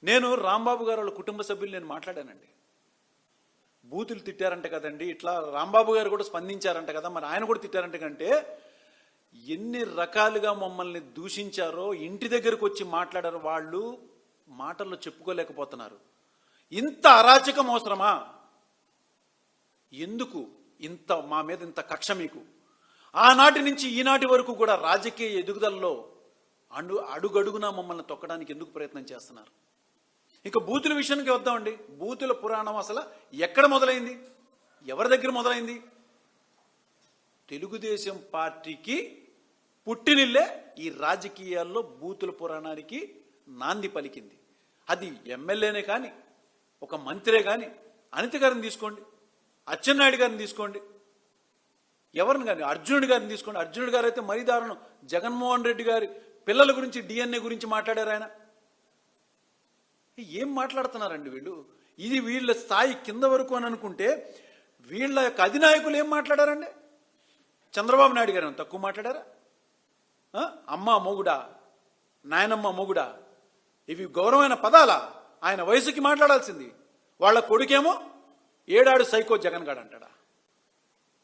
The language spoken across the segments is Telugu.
నేను రాంబాబు గారు వాళ్ళ కుటుంబ సభ్యులు నేను మాట్లాడానండి. బూతులు తిట్టారంట కదండి, ఇట్లా రాంబాబు గారు కూడా స్పందించారంట కదా, మరి ఆయన కూడా తిట్టారంట కంటే ఎన్ని రకాలుగా మమ్మల్ని దూషించారో ఇంటి దగ్గరకు వచ్చి మాట్లాడారు. వాళ్ళు మాటల్లో చెప్పుకోలేకపోతున్నారు. ఇంత అరాచకం అవసరమా? ఎందుకు ఇంత మా మీద ఇంత కక్ష మీకు? ఆనాటి నుంచి ఈనాటి వరకు కూడా రాజకీయ ఎదుగుదలలో అడుగడుగునా మమ్మల్ని తొక్కడానికి ఎందుకు ప్రయత్నం చేస్తున్నారు? ఇక బూతుల విషయానికి వద్దామండి. బూతుల పురాణం అసలు ఎక్కడ మొదలైంది? ఎవరి దగ్గర మొదలైంది? తెలుగుదేశం పార్టీకి పుట్టినిల్లే ఈ రాజకీయాల్లో బూతుల పురాణానికి నాంది పలికింది. అది ఎమ్మెల్యేనే కానీ, ఒక మంత్రే కానీ, అనిత గారిని తీసుకోండి, అచ్చెన్నాయుడు గారిని తీసుకోండి, ఎవరిని కానీ, అర్జునుడి గారిని తీసుకోండి. అర్జునుడి గారు అయితే మరీ దారుణం. జగన్మోహన్ రెడ్డి గారి పిల్లల గురించి, డిఎన్ఏ గురించి మాట్లాడారు ఆయన. ఏం మాట్లాడుతున్నారండి వీళ్ళు? ఇది వీళ్ళ స్థాయి కింద వరకు అని అనుకుంటే వీళ్ళ యొక్క అధినాయకులు ఏం మాట్లాడారండి? చంద్రబాబు నాయుడు గారు తక్కువ మాట్లాడారా? అమ్మ మొగుడా, నాయనమ్మ మొగుడా, ఇవి గౌరవమైన పదాలా? ఆయన వయసుకి మాట్లాడాల్సింది. వాళ్ళ కొడుకేమో ఏడాడు సైకో జగన్ గాడు అంటాడా?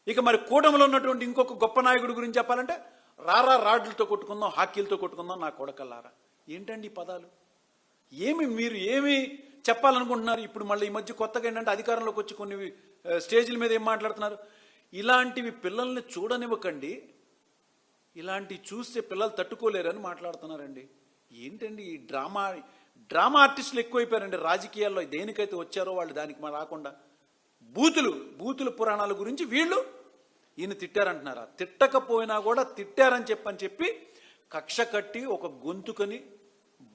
ఇక మరి కూటమిలో ఉన్నటువంటి ఇంకొక గొప్ప నాయకుడి గురించి చెప్పాలంటే రారా రాడ్లతో కొట్టుకుందాం, హాకీలతో కొట్టుకుందాం నా కొడకల్లారా. ఏంటండి ఈ పదాలు? మీరు ఏమి చెప్పాలనుకుంటున్నారు? ఇప్పుడు మళ్ళీ ఈ మధ్య కొత్తగా ఏంటంటే అధికారంలోకి వచ్చి కొన్ని స్టేజ్ల మీద ఏం మాట్లాడుతున్నారు? ఇలాంటివి పిల్లల్ని చూడనివ్వకండి, ఇలాంటివి చూస్తే పిల్లలు తట్టుకోలేరని మాట్లాడుతున్నారండి. ఏంటండి ఈ డ్రామా ఆర్టిస్టులు ఎక్కువైపోయారండి రాజకీయాల్లో. దేనికైతే వచ్చారో వాళ్ళు దానికి రాకుండా బూతుల పురాణాల గురించి వీళ్ళు ఈయన తిట్టారంటున్నారా? తిట్టకపోయినా కూడా తిట్టారని చెప్పి కక్ష కట్టి ఒక గొంతుకని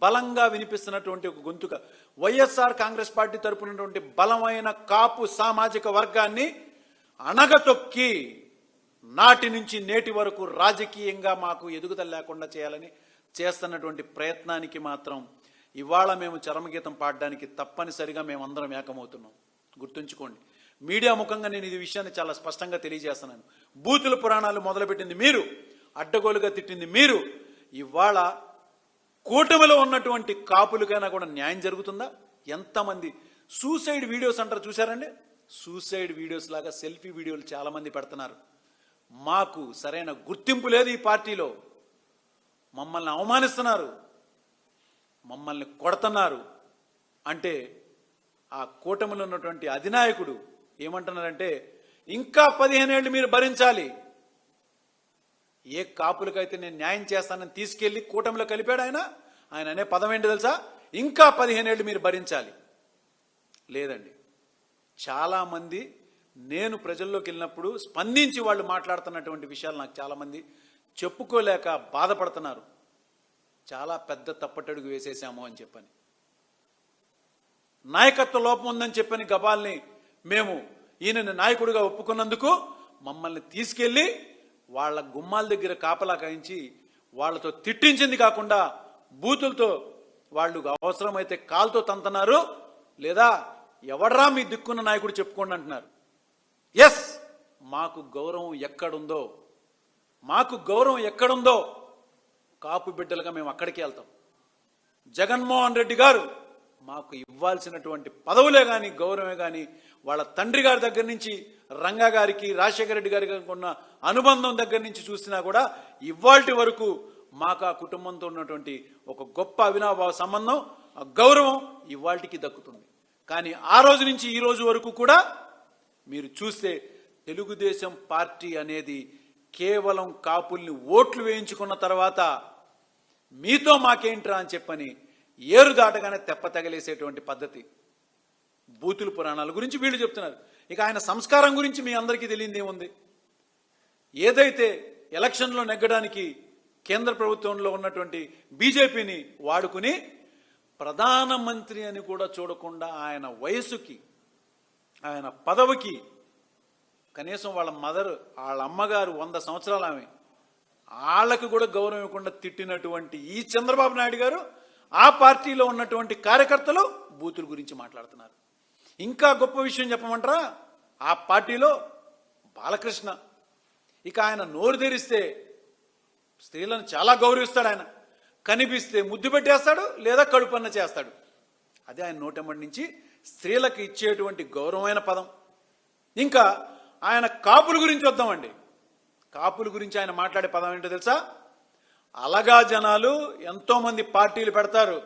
బలంగా వినిపిస్తున్నటువంటి ఒక గొంతుక, వైఎస్ఆర్ కాంగ్రెస్ పార్టీ తరపునటువంటి బలమైన కాపు సామాజిక వర్గాన్ని అణగతొక్కి నాటి నుంచి నేటి వరకు రాజకీయంగా మాకు ఎదుగుదల లేకుండా చేయాలని చేస్తున్నటువంటి ప్రయత్నానికి మాత్రం ఇవాళ మేము చరమగీతం పాడడానికి తప్పనిసరిగా మేమందరం ఏకమవుతున్నాం. గుర్తుంచుకోండి. మీడియా ముఖంగా నేను ఈ విషయాన్ని చాలా స్పష్టంగా తెలియజేస్తున్నాను. బూతుల పురాణాలు మొదలుపెట్టింది మీరు, అడ్డగోలుగా తిట్టింది మీరు. ఇవాళ కూటమిలో ఉన్నటువంటి కాపులకైనా కూడా న్యాయం జరుగుతుందా? ఎంతమంది సూసైడ్ వీడియోస్ అంటారు చూసారండి? సూసైడ్ వీడియోస్ లాగా సెల్ఫీ వీడియోలు చాలా మంది పెడుతున్నారు. మాకు సరైన గుర్తింపు లేదు ఈ పార్టీలో. మమ్మల్ని అవమానిస్తున్నారు, మమ్మల్ని కొడుతున్నారు అంటే ఆ కూటమిలో ఉన్నటువంటి అధినాయకుడు ఏమంటున్నారంటే ఇంకా 15 ఏళ్ళు మీరు భరించాలి. ఏ కాపులకైతే నేను న్యాయం చేస్తానని తీసుకెళ్లి కూటమిలో కలిపాడు ఆయన అనే పదం ఏంటి తెలుసా? ఇంకా 15 ఏళ్ళు మీరు భరించాలి. లేదండి, చాలామంది నేను ప్రజల్లోకి వెళ్ళినప్పుడు స్పందించి వాళ్ళు మాట్లాడుతున్నటువంటి విషయాలు నాకు చాలామంది చెప్పుకోలేక బాధపడుతున్నారు. చాలా పెద్ద తప్పటడుగు వేసేసాము అని చెప్పని, నాయకత్వ లోపం ఉందని చెప్పని గబాల్ని మేము ఈయనని నాయకుడిగా ఒప్పుకున్నందుకు మమ్మల్ని తీసుకెళ్లి వాళ్ళ గుమ్మాల దగ్గర కాపలా కాయించి వాళ్ళతో తిట్టించింది కాకుండా బూతులతో వాళ్ళు అవసరమైతే కాలుతో తంతున్నారు, లేదా ఎవడరా మీ దిక్కున్న నాయకుడు చెప్పుకోండి అంటున్నారు. ఎస్, మాకు గౌరవం ఎక్కడుందో కాపు బిడ్డలుగా మేము అక్కడికి వెళ్తాం. జగన్మోహన్ రెడ్డి గారు మాకు ఇవ్వాల్సినటువంటి పదవులే కానీ గౌరవమే కానీ వాళ్ళ తండ్రి గారి దగ్గర నుంచి రంగా గారికి, రాజశేఖర రెడ్డి గారికి ఉన్న అనుబంధం దగ్గర నుంచి చూసినా కూడా ఇవాల్టి వరకు మాకు ఆ కుటుంబంతో ఉన్నటువంటి ఒక గొప్ప అవినాభావ సంబంధం, ఆ గౌరవం ఇవాల్టికి దక్కుతుంది. కానీ ఆ రోజు నుంచి ఈ రోజు వరకు కూడా మీరు చూస్తే తెలుగుదేశం పార్టీ అనేది కేవలం కాపుల్ని ఓట్లు వేయించుకున్న తర్వాత మీతో మాకేంట్రా అని చెప్పని ఏరు దాటగానే తెప్ప తగలేసేటువంటి పద్ధతి. బూతుల పురాణాల గురించి వీళ్ళు చెప్తున్నారు. ఇక ఆయన సంస్కారం గురించి మీ అందరికీ తెలియంది ఏముంది? ఏదైతే ఎలక్షన్లో నెగ్గడానికి కేంద్ర ప్రభుత్వంలో ఉన్నటువంటి బీజేపీని వాడుకుని ప్రధానమంత్రి అని కూడా చూడకుండా ఆయన వయసుకి, ఆయన పదవికి, కనీసం వాళ్ళ అమ్మగారు 100 సంవత్సరాలు ఆమె, వాళ్ళకి కూడా గౌరవం ఇవ్వకుండా తిట్టినటువంటి ఈ చంద్రబాబు నాయుడు గారు ఆ పార్టీలో ఉన్నటువంటి కార్యకర్తలు బూతుల గురించి మాట్లాడుతున్నారు. ఇంకా గొప్ప విషయం చెప్పమంటారా? ఆ పార్టీలో బాలకృష్ణ, ఇక ఆయన నోరు తెరిస్తే స్త్రీలను చాలా గౌరవిస్తాడు. ఆయన కనిపిస్తే ముద్దు పెట్టేస్తాడు, లేదా కడుపన్న చేస్తాడు. అదే ఆయన నోటెమ్మడి నుంచి స్త్రీలకు ఇచ్చేటువంటి గౌరవమైన పదం. ఇంకా ఆయన కాపుల గురించి వద్దామండి. కాపుల గురించి ఆయన మాట్లాడే పదం ఏంటో తెలుసా? అలగా జనాలు ఎంతోమంది పార్టీలు పెడతారు,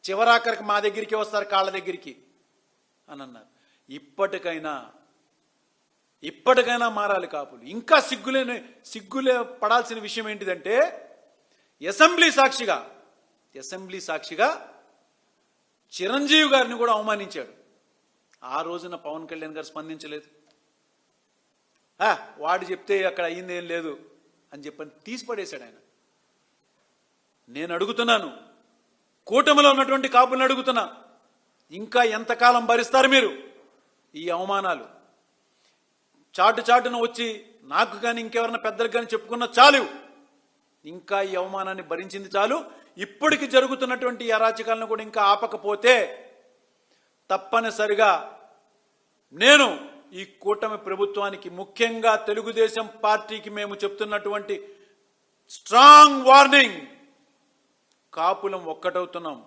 చివరాఖరికి మా దగ్గరికి వస్తారు, కాళ్ళ దగ్గరికి అని అన్నారు. ఇప్పటికైనా మారాలి కాపులు. ఇంకా సిగ్గులే పడాల్సిన విషయం ఏంటిదంటే, అసెంబ్లీ సాక్షిగా చిరంజీవి గారిని కూడా అవమానించాడు. ఆ రోజున పవన్ కళ్యాణ్ గారు స్పందించలేదు. వాడు చెప్తే అక్కడ అయ్యిందేం లేదు అని చెప్పని తీసిపడేశాడు ఆయన. నేను అడుగుతున్నాను, కూటమిలో ఉన్నటువంటి కాపులను అడుగుతున్నా, ఇంకా ఎంతకాలం భరిస్తారు మీరు ఈ అవమానాలు? చాటున వచ్చి నాకు కానీ ఇంకెవరన్నా పెద్దలకు కానీ చెప్పుకున్న చాలు. ఇంకా ఈ అవమానాన్ని భరించింది చాలు. ఇప్పటికి జరుగుతున్నటువంటి ఈ అరాచకాలను కూడా ఇంకా ఆపకపోతే తప్పనిసరిగా నేను ఈ కూటమి ప్రభుత్వానికి, ముఖ్యంగా తెలుగుదేశం పార్టీకి మేము చెప్తున్నటువంటి స్ట్రాంగ్ వార్నింగ్, కాపులం ఒక్కటవుతున్నాం.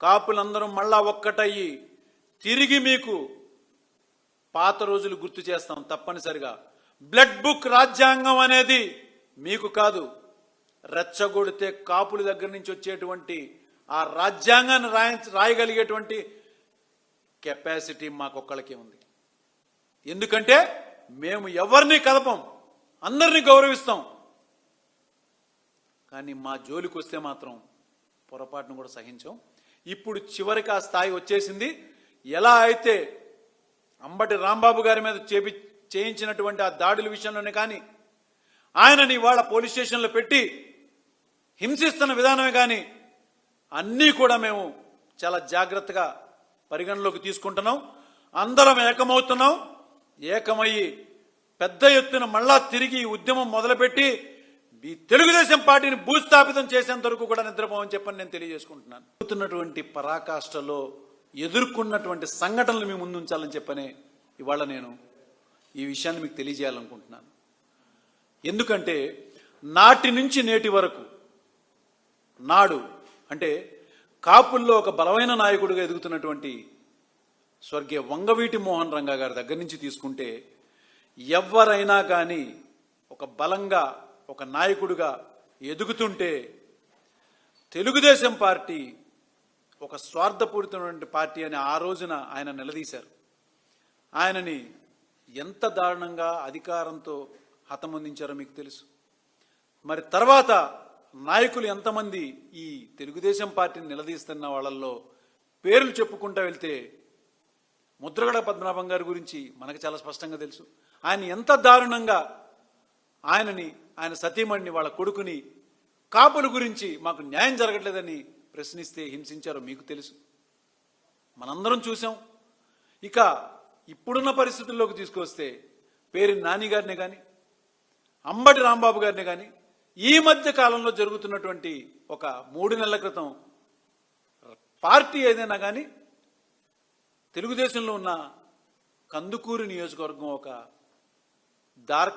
కాపులందరం మళ్ళా ఒక్కటయ్యి తిరిగి మీకు పాత రోజులు గుర్తు చేస్తాం తప్పనిసరిగా. బ్లడ్ బుక్ రాజ్యాంగం అనేది మీకు కాదు, రెచ్చగొడితే కాపుల దగ్గర నుంచి వచ్చేటువంటి ఆ రాజ్యాంగాన్ని రాయగలిగేటువంటి కెపాసిటీ మాకొక్కళ్ళకే ఉంది. ఎందుకంటే మేము ఎవరిని కలపం, అందరినీ గౌరవిస్తాం. కానీ మా జోలికి వస్తే మాత్రం పొరపాటును కూడా సహించాం. ఇప్పుడు చివరికి ఆ స్థాయి వచ్చేసింది. ఎలా అయితే అంబటి రాంబాబు గారి మీద చేయించినటువంటి ఆ దాడుల విషయంలోనే కానీ, ఆయనని వాళ్ళ పోలీస్ స్టేషన్లో పెట్టి హింసిస్తున్న విధానమే కానీ అన్నీ కూడా మేము చాలా జాగ్రత్తగా పరిగణలోకి తీసుకుంటున్నాం. అందరం ఏకమవుతున్నాం. ఏకమయ్యి పెద్ద ఎత్తున మళ్ళా తిరిగి ఉద్యమం మొదలుపెట్టి ఈ తెలుగుదేశం పార్టీని భూస్థాపితం చేసేంత వరకు కూడా నిద్రపోవని చెప్పని నేను తెలియజేసుకుంటున్నాను. జరుగుతున్నటువంటి పరాకాష్ఠలో ఎదుర్కొన్నటువంటి సంఘటనలు మీ ముందు ఉంచాలని చెప్పనే ఇవాళ నేను ఈ విషయాన్ని మీకు తెలియజేయాలనుకుంటున్నాను. ఎందుకంటే నాటి నుంచి నేటి వరకు నాడు అంటే కాపుల్లో ఒక బలమైన నాయకుడిగా ఎదుగుతున్నటువంటి స్వర్గీయ వంగవీటి మోహన్ రంగా గారి దగ్గర నుంచి తీసుకుంటే, ఎవరైనా కానీ ఒక బలంగా ఒక నాయకుడిగా ఎదుగుతుంటే తెలుగుదేశం పార్టీ ఒక స్వార్థపూరితమైన పార్టీ అని ఆ రోజున ఆయన నిలదీశారు. ఆయనని ఎంత దారుణంగా అధికారంతో హతమొందించారో మీకు తెలుసు. మరి తర్వాత నాయకులు ఎంతమంది ఈ తెలుగుదేశం పార్టీని నిలదీస్తున్న వాళ్ళల్లో పేర్లు చెప్పుకుంటూ వెళ్తే ముద్రగడ పద్మనాభం గారి గురించి మనకు చాలా స్పష్టంగా తెలుసు. ఆయన ఎంత దారుణంగా ఆయన సతీమణిని, వాళ్ళ కొడుకుని, కాపుల గురించి మాకు న్యాయం జరగట్లేదని ప్రశ్నిస్తే హింసించారో మీకు తెలుసు, మనందరం చూసాం. ఇక ఇప్పుడున్న పరిస్థితుల్లోకి తీసుకొస్తే పేరు నాని గారిని కానీ, అంబటి రాంబాబు గారిని కానీ, ఈ మధ్య కాలంలో జరుగుతున్నటువంటి ఒక 3 నెలల క్రితం పార్టీ ఏదైనా కానీ తెలుగుదేశంలో ఉన్న కందుకూరు నియోజకవర్గం ఒక దార్కా